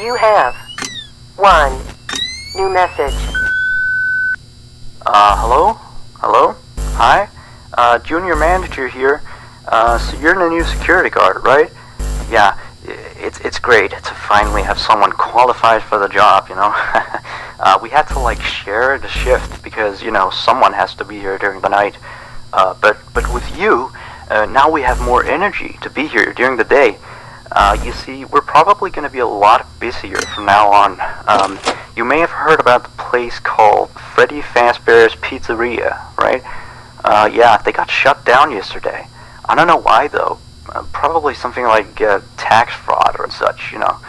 You have one new message. Hello? Hello? Hi? Junior manager here. So you're the new security guard, right? Yeah, it's great to finally have someone qualified for the job, you know? We had to, like, share the shift because, you know, someone has to be here during the night. But with you, now we have more energy to be here during the day. You see, we're probably going to be a lot busier from now on. You may have heard about the place called Freddy Fazbear's Pizzeria, right? Yeah, they got shut down yesterday. I don't know why, though. Probably something like tax fraud or such, you know.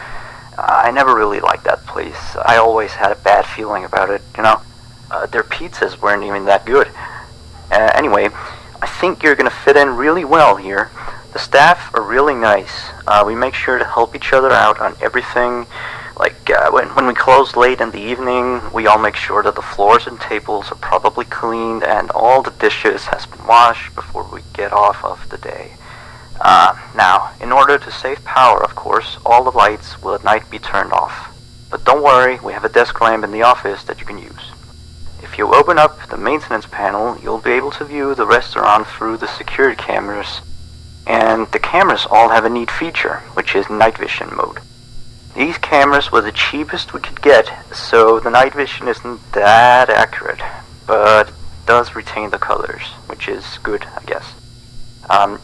I never really liked that place. I always had a bad feeling about it, you know. Their pizzas weren't even that good. Anyway, I think you're going to fit in really well here. The staff are really nice. We make sure to help each other out on everything. Like, when we close late in the evening, we all make sure that the floors and tables are properly cleaned and all the dishes has been washed before we get off of the day. Now, in order to save power, of course, all the lights will at night be turned off. But don't worry, we have a desk lamp in the office that you can use. If you open up the maintenance panel, you'll be able to view the restaurant through the security cameras. And the cameras all have a neat feature, which is night vision mode. These cameras were the cheapest we could get, so the night vision isn't that accurate, but it does retain the colors, which is good, I guess.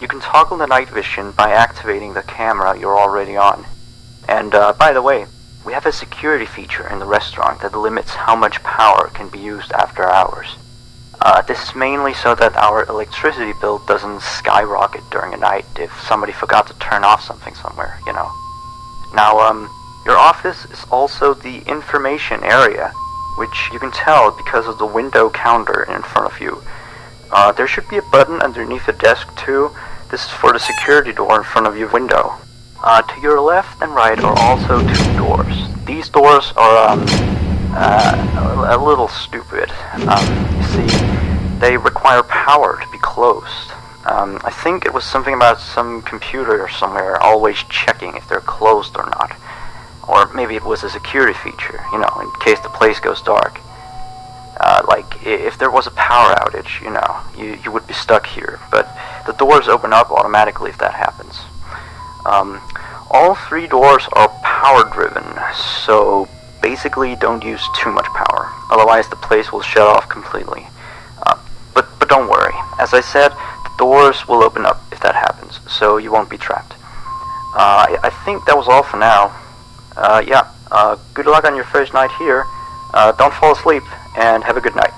You can toggle the night vision by activating the camera you're already on. And by the way, we have a security feature in the restaurant that limits how much power can be used after hours. This is mainly so that our electricity bill doesn't skyrocket during a night if somebody forgot to turn off something somewhere, you know. Now, your office is also the information area, which you can tell because of the window counter in front of you. There should be a button underneath the desk too. This is for the security door in front of your window. To your left and right are also two doors. These doors are a little stupid. You see, they require power to be closed. I think it was something about some computer somewhere always checking if they're closed or not. Or maybe it was a security feature, you know, in case the place goes dark. Like, if there was a power outage, you know, you would be stuck here. But the doors open up automatically if that happens. All three doors are power-driven, so basically don't use too much power. Otherwise the place will shut off completely. But don't worry. As I said, the doors will open up if that happens, so you won't be trapped. I think that was all for now. Good luck on your first night here. Don't fall asleep, and have a good night.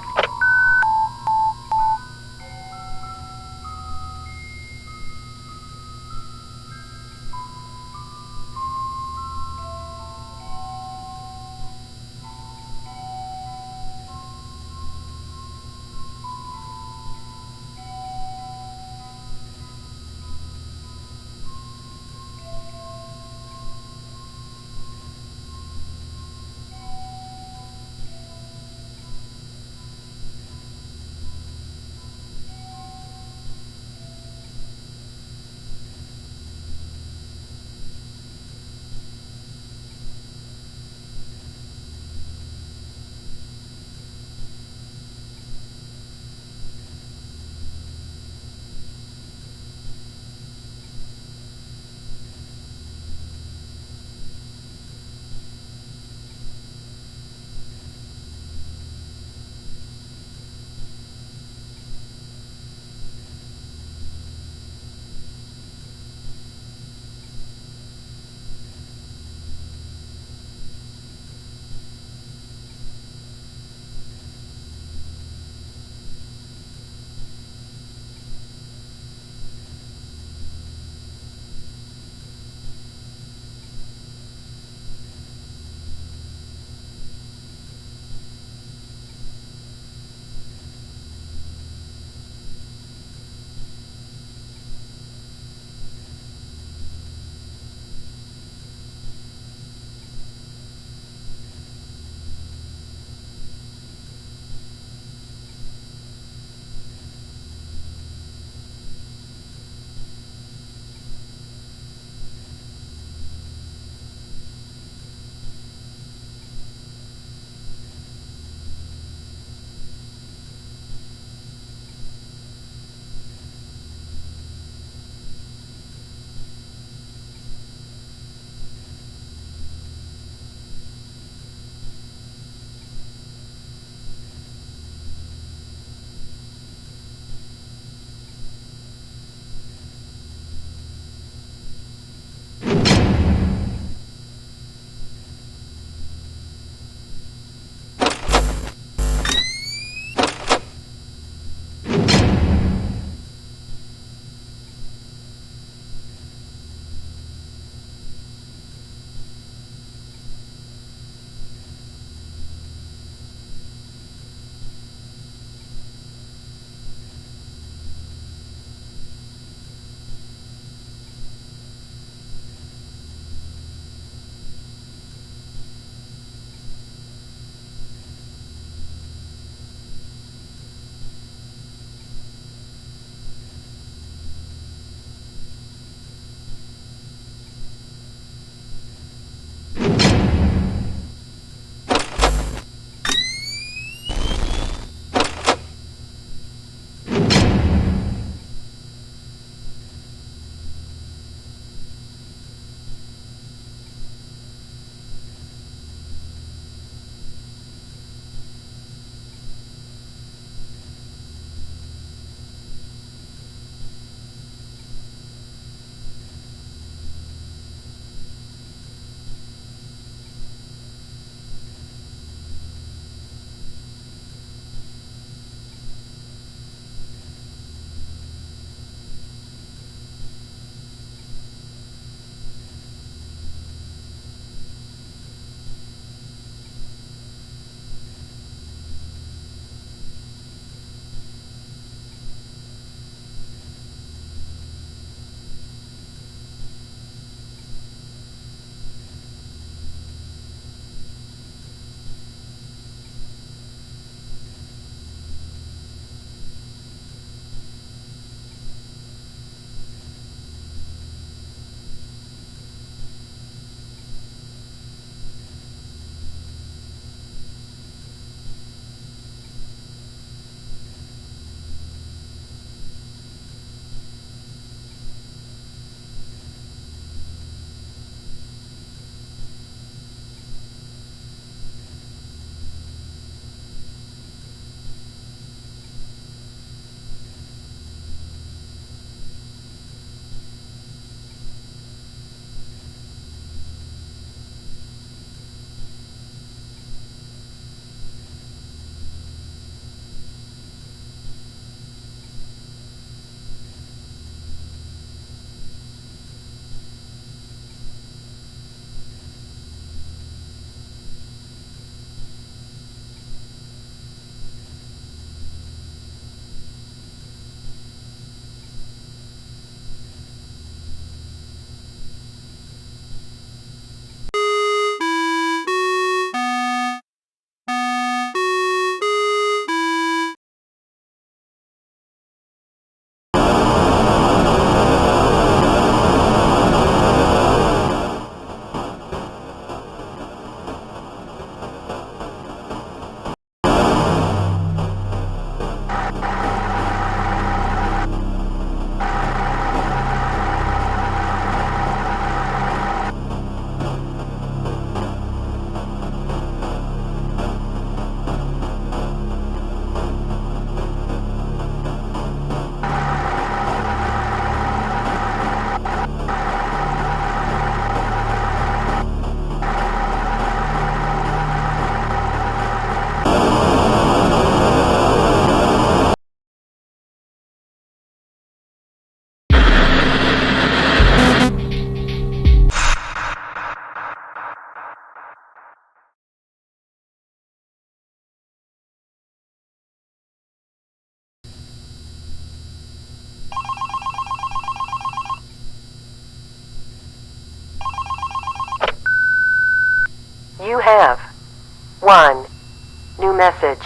Message.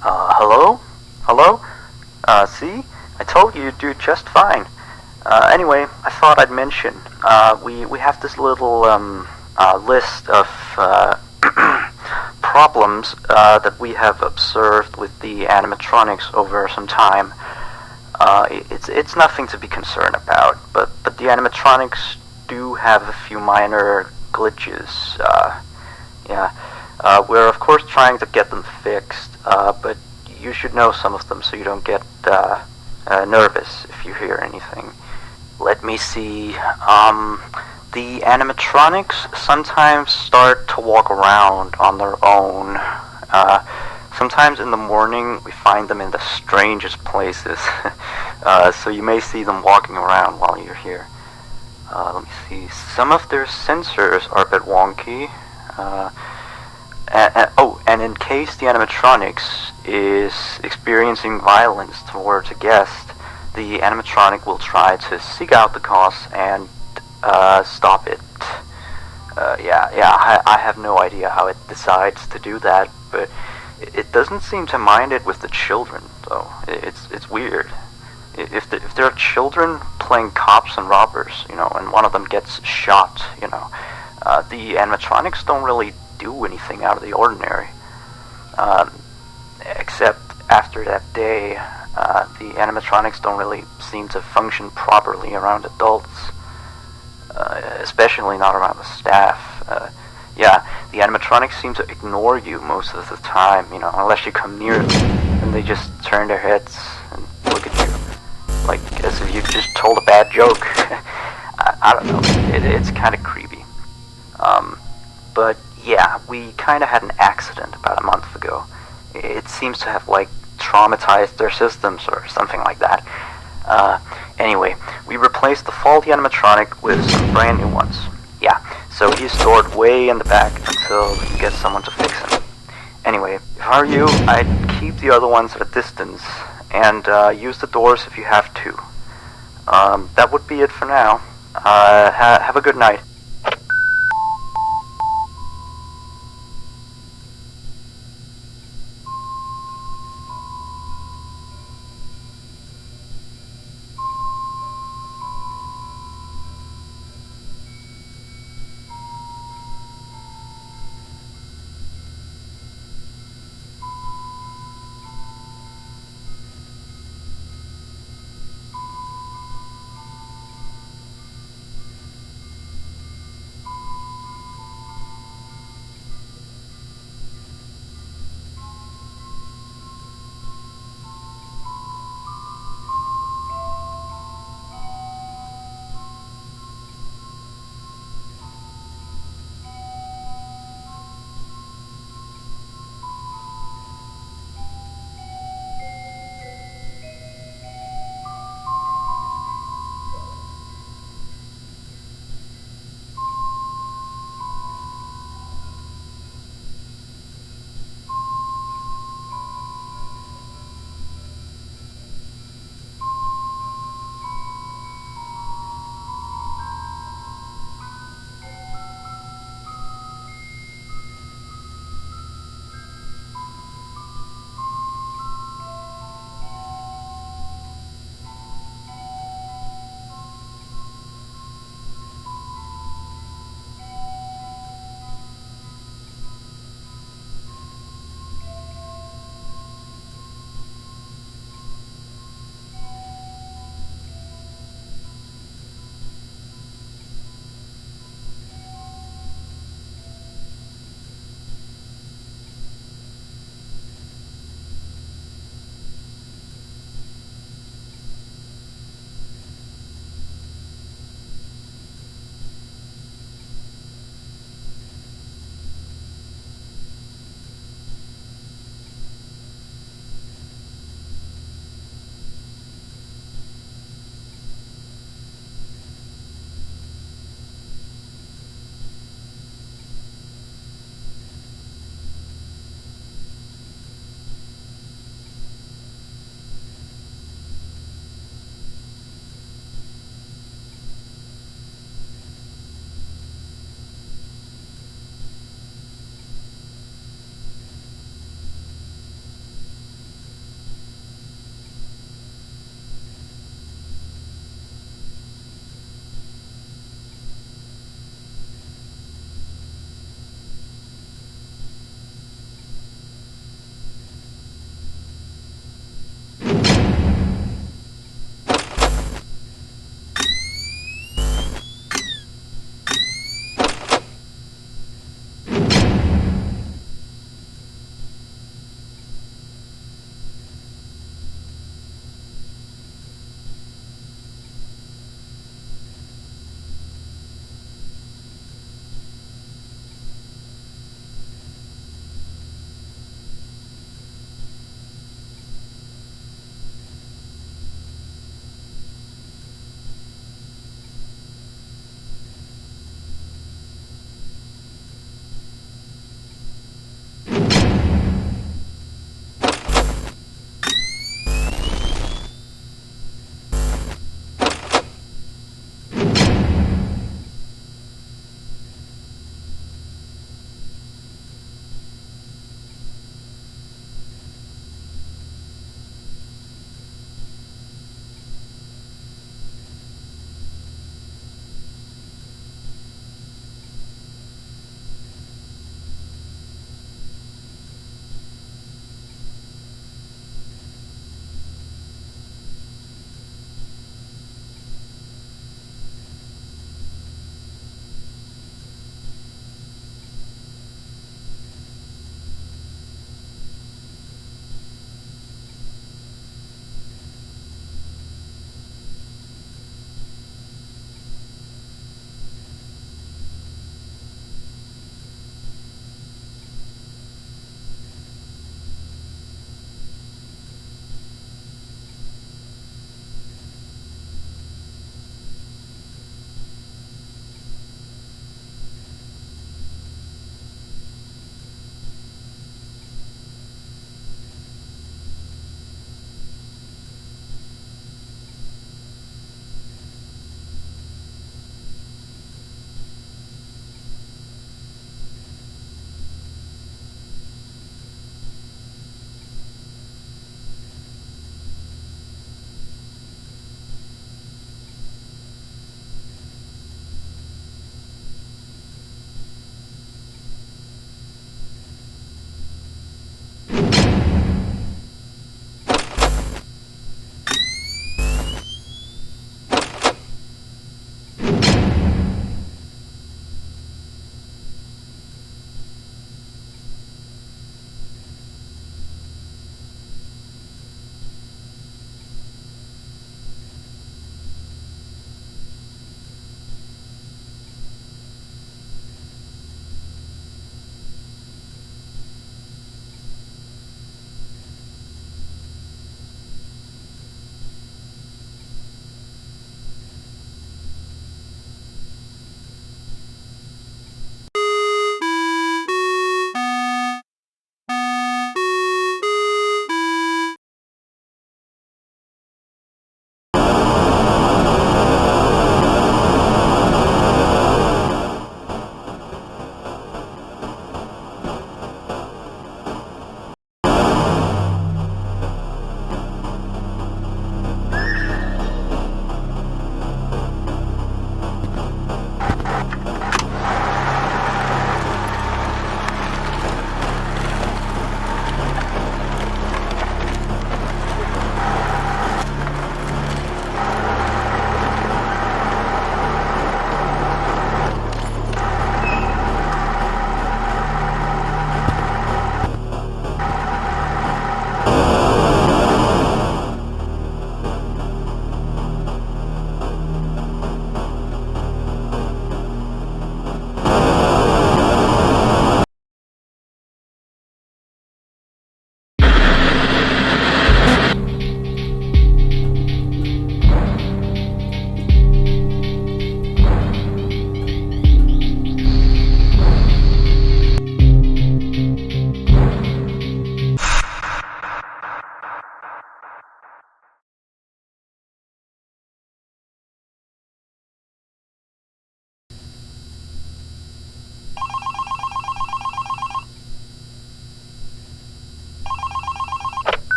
Hello? Hello? See? I told you you'd do just fine. Anyway, I thought I'd mention, we have this little, list of, problems, that we have observed with the animatronics over some time. It's nothing to be concerned about, but the animatronics do have a few minor glitches. Yeah. We're of course trying to get them fixed, but you should know some of them so you don't get nervous if you hear anything. Let me see. The animatronics sometimes start to walk around on their own. Sometimes in the morning we find them in the strangest places. So you may see them walking around while you're here. Let me see. Some of their sensors are a bit wonky. And in case the animatronics is experiencing violence towards a guest, the animatronic will try to seek out the cause and stop it. I have no idea how it decides to do that, but it doesn't seem to mind it with the children, though. It's weird. If there are children playing cops and robbers, and one of them gets shot, the animatronics don't really do anything out of the ordinary. Except after that day, the animatronics don't really seem to function properly around adults, especially not around the staff. The animatronics seem to ignore you most of the time, unless you come near them, and they just turn their heads and look at you, like as if you just told a bad joke. I don't know, it's kind of creepy. But yeah, we kind of had an accident about a month ago. It seems to have, traumatized their systems or something like that. Anyway, we replaced the faulty animatronic with some brand new ones. Yeah, so he's stored way in the back until we can get someone to fix him. Anyway, if I were you, I'd keep the other ones at a distance, and use the doors if you have to. That would be it for now. Have a good night.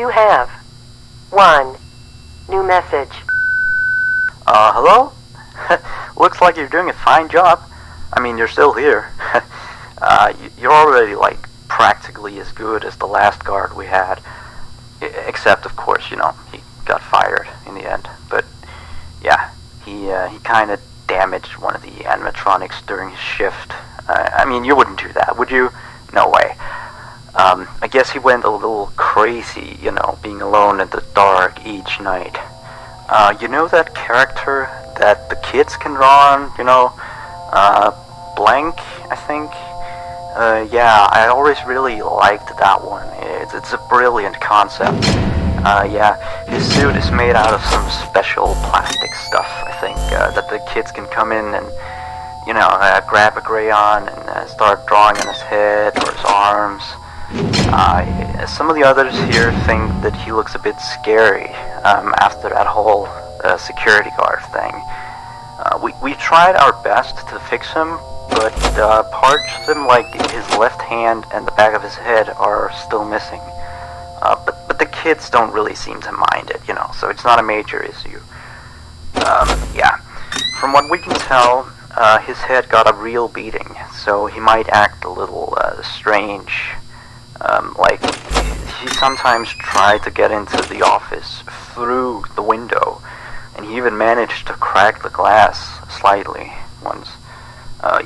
You have 1 new message. Hello? Looks like you're doing a fine job. I mean, you're still here. You're already, like, practically as good as the last guard we had. Except, of course, he got fired in the end. But, yeah, he kind of damaged one of the animatronics during his shift. I mean, you wouldn't do that, would you? No way. I guess he went a little crazy, being alone in the dark each night. You know that character that the kids can draw on, Blank, I think? Yeah, I always really liked that one. It's a brilliant concept. Yeah, his suit is made out of some special plastic stuff, I think, that the kids can come in and, grab a crayon and start drawing on his head or his arms. Some of the others here think that he looks a bit scary after that whole security guard thing. We tried our best to fix him, but parts of him, like his left hand and the back of his head, are still missing. But the kids don't really seem to mind it, so it's not a major issue. Yeah, from what we can tell, his head got a real beating, so he might act a little strange. Like, he sometimes tried to get into the office through the window, and he even managed to crack the glass slightly once.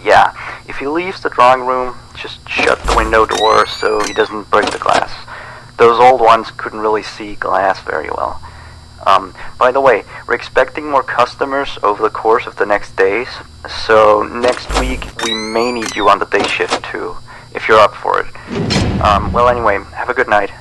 Yeah, if he leaves the drawing room, just shut the window door so he doesn't break the glass. Those old ones couldn't really see glass very well. By the way, we're expecting more customers over the course of the next days, so next week we may need you on the day shift too, if you're up for it. Well anyway, have a good night.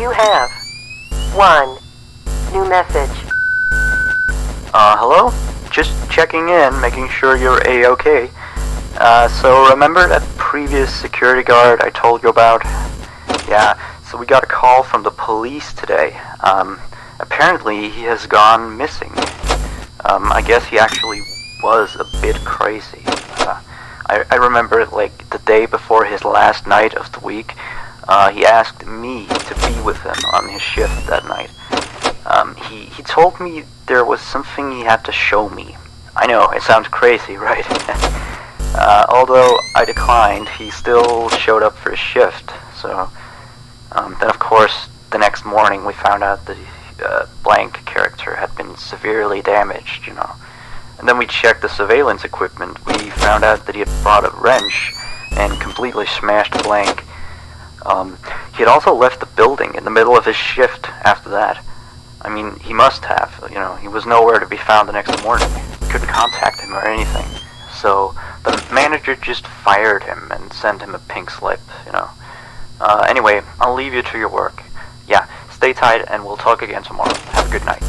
You have 1 new message. Hello? Just checking in, making sure you're A-okay. So remember that previous security guard I told you about? Yeah, so we got a call from the police today. Apparently he has gone missing. I guess he actually was a bit crazy. I remember, like, the day before his last night of the week, he asked me to be with him on his shift that night. He told me there was something he had to show me. I know, it sounds crazy, right? Although I declined, he still showed up for his shift, so... then of course, the next morning we found out that blank character had been severely damaged, you know. And then we checked the surveillance equipment. We found out that he had brought a wrench and completely smashed blank. He had also left the building in the middle of his shift after that. I mean, he must have, you know, he was nowhere to be found the next morning. We couldn't contact him or anything. So, the manager just fired him and sent him a pink slip, you know. Anyway, I'll leave you to your work. Yeah, stay tight and we'll talk again tomorrow. Have a good night.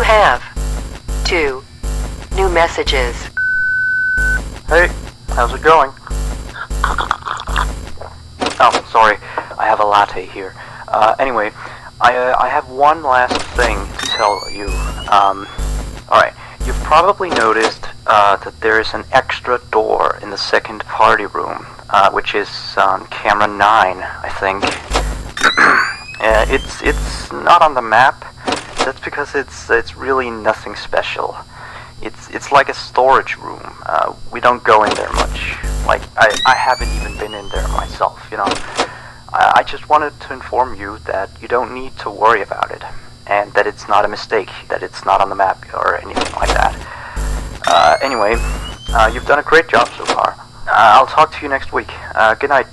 You have 2 new messages. Hey, how's it going? Oh, sorry, I have a latte here. Anyway, I have one last thing to tell you. Alright, you've probably noticed that there is an extra door in the second party room, which is on camera 9, I think. It's not on the map. That's because it's really nothing special. It's like a storage room. We don't go in there much. Like, I haven't even been in there myself, you know. I just wanted to inform you that you don't need to worry about it, and that it's not a mistake, that it's not on the map or anything like that. Anyway, you've done a great job so far. I'll talk to you next week. Good night.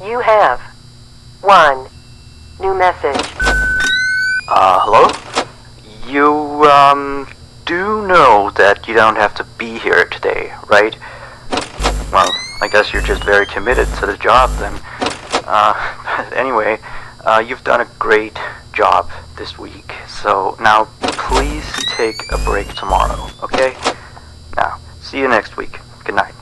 You have 1 new message. Hello? You, do know that you don't have to be here today, right? Well, I guess you're just very committed to the job then. Anyway, you've done a great job this week, so now please take a break tomorrow, okay? Now, see you next week. Good night.